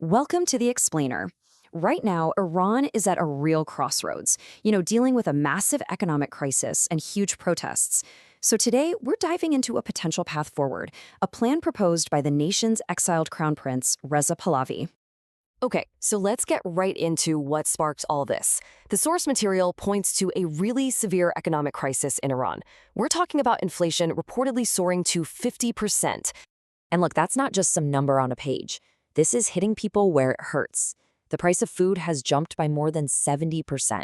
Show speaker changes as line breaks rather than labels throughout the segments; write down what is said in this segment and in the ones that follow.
Welcome to The Explainer. Right now, Iran is at a real crossroads, dealing with a massive economic crisis and huge protests. So today, we're diving into a potential path forward, a plan proposed by the nation's exiled Crown Prince, Reza Pahlavi.
Okay, so let's get right into what sparked all this. The source material points to a really severe economic crisis in Iran. We're talking about inflation reportedly soaring to 50%.
And look, that's not just some number on a page. This is hitting people where it hurts. The price of food has jumped by more than 70%.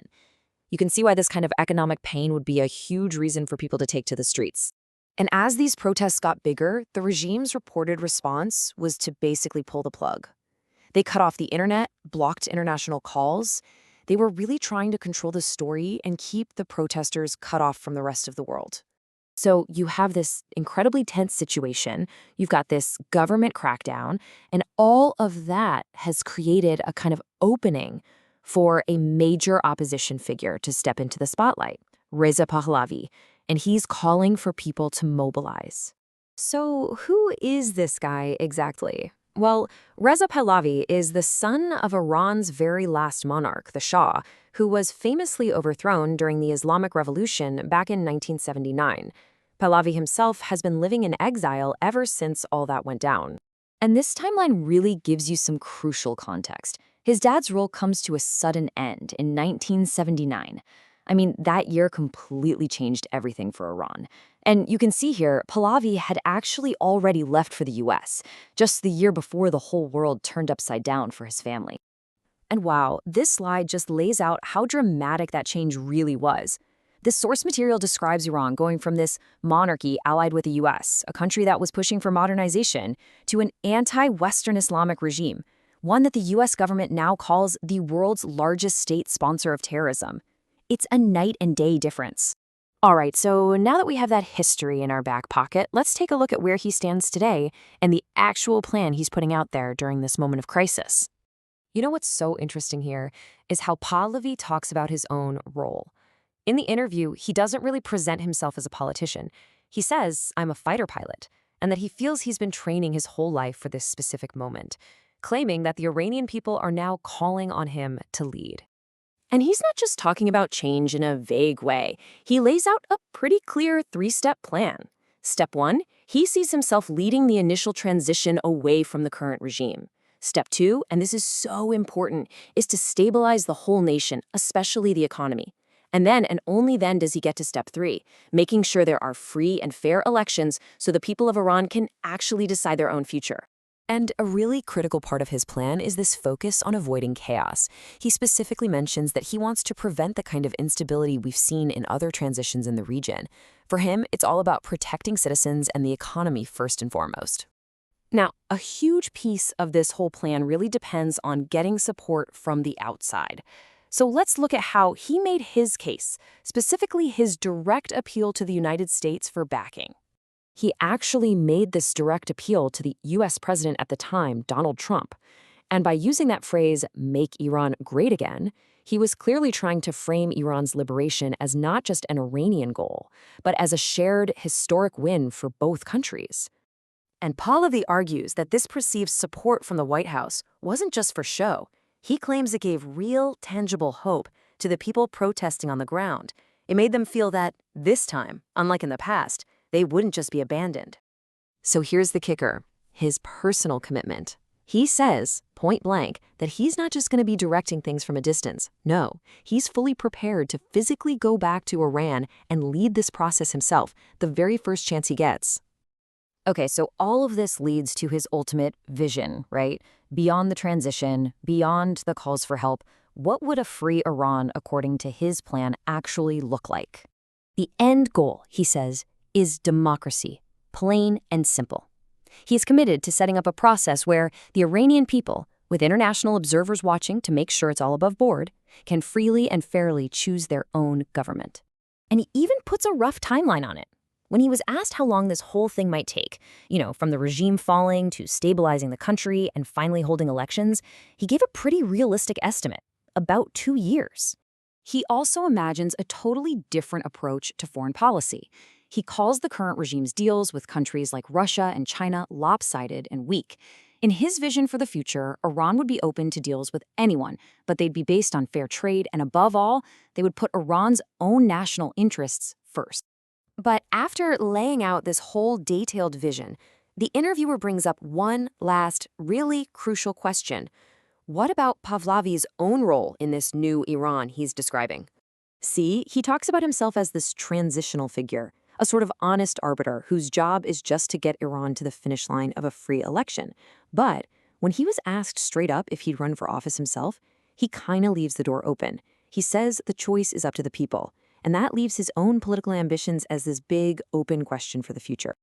You can see why this kind of economic pain would be a huge reason for people to take to the streets. And as these protests got bigger, the regime's reported response was to basically pull the plug. They cut off the internet, blocked international calls. They were really trying to control the story and keep the protesters cut off from the rest of the world. So you have this incredibly tense situation, you've got this government crackdown, and all of that has created a kind of opening for a major opposition figure to step into the spotlight, Reza Pahlavi, and he's calling for people to mobilize. So who is this guy exactly? Well, Reza Pahlavi is the son of Iran's very last monarch, the Shah, who was famously overthrown during the Islamic Revolution back in 1979. Pahlavi himself has been living in exile ever since all that went down. And this timeline really gives you some crucial context. His dad's rule comes to a sudden end in 1979. I mean, that year completely changed everything for Iran. And you can see here, Pahlavi had actually already left for the US, just the year before the whole world turned upside down for his family. And wow, this slide just lays out how dramatic that change really was. This source material describes Iran going from this monarchy allied with the US, a country that was pushing for modernization, to an anti-Western Islamic regime, one that the US government now calls the world's largest state sponsor of terrorism. It's a night and day difference. All right, so now that we have that history in our back pocket, let's take a look at where he stands today and the actual plan he's putting out there during this moment of crisis. You know what's so interesting here is how Pahlavi talks about his own role. In the interview, he doesn't really present himself as a politician. He says, "I'm a fighter pilot," and that he feels he's been training his whole life for this specific moment, claiming that the Iranian people are now calling on him to lead. And he's not just talking about change in a vague way. He lays out a pretty clear three-step plan. Step 1, he sees himself leading the initial transition away from the current regime. Step 2, and this is so important, is to stabilize the whole nation, especially the economy. And then, and only then, does he get to step 3, making sure there are free and fair elections so the people of Iran can actually decide their own future. And a really critical part of his plan is this focus on avoiding chaos. He specifically mentions that he wants to prevent the kind of instability we've seen in other transitions in the region. For him, it's all about protecting citizens and the economy first and foremost. Now, a huge piece of this whole plan really depends on getting support from the outside. So let's look at how he made his case, specifically his direct appeal to the United States for backing. He actually made this direct appeal to the US president at the time, Donald Trump. And by using that phrase, "make Iran great again," he was clearly trying to frame Iran's liberation as not just an Iranian goal, but as a shared historic win for both countries. And Pahlavi argues that this perceived support from the White House wasn't just for show. He claims it gave real, tangible hope to the people protesting on the ground. It made them feel that, this time, unlike in the past, they wouldn't just be abandoned. So here's the kicker, his personal commitment. He says, point blank, that he's not just going to be directing things from a distance. No, he's fully prepared to physically go back to Iran and lead this process himself, the very first chance he gets. Okay, so all of this leads to his ultimate vision, right? Beyond the transition, beyond the calls for help, what would a free Iran, according to his plan, actually look like? The end goal, he says, is democracy, plain and simple. He is committed to setting up a process where the Iranian people, with international observers watching to make sure it's all above board, can freely and fairly choose their own government. And he even puts a rough timeline on it. When he was asked how long this whole thing might take, from the regime falling to stabilizing the country and finally holding elections, he gave a pretty realistic estimate, about 2 years. He also imagines a totally different approach to foreign policy. He calls the current regime's deals with countries like Russia and China lopsided and weak. In his vision for the future, Iran would be open to deals with anyone, but they'd be based on fair trade, and above all, they would put Iran's own national interests first.
But after laying out this whole detailed vision, the interviewer brings up one last, really crucial question. What about Pahlavi's own role in this new Iran he's describing?
See, he talks about himself as this transitional figure, a sort of honest arbiter whose job is just to get Iran to the finish line of a free election. But when he was asked straight up if he'd run for office himself, he kind of leaves the door open. He says the choice is up to the people, and that leaves his own political ambitions as this big, open question for the future.